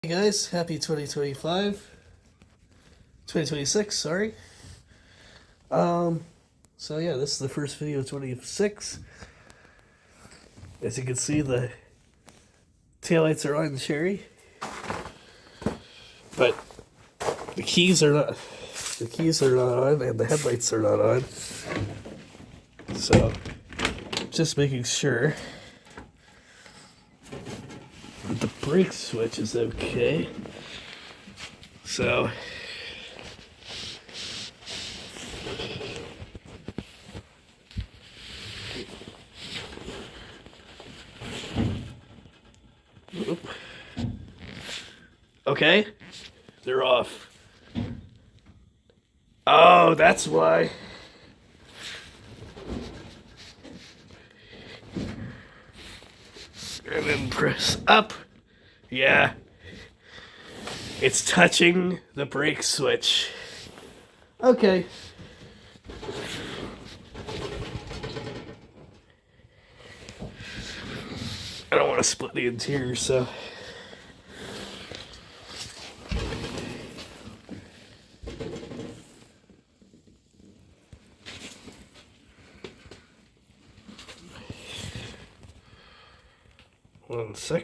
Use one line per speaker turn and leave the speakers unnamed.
Hey guys, happy 2026, sorry. So yeah, this is the first video of 26. As you can see, the taillights are on Cherry. But the keys are not on and the headlights are not on. So just making sure that the brake switch is okay. So okay, they're off. Oh, that's why. And then press up. Yeah. It's touching the brake switch. Okay. I don't want to split the interior, so. One second.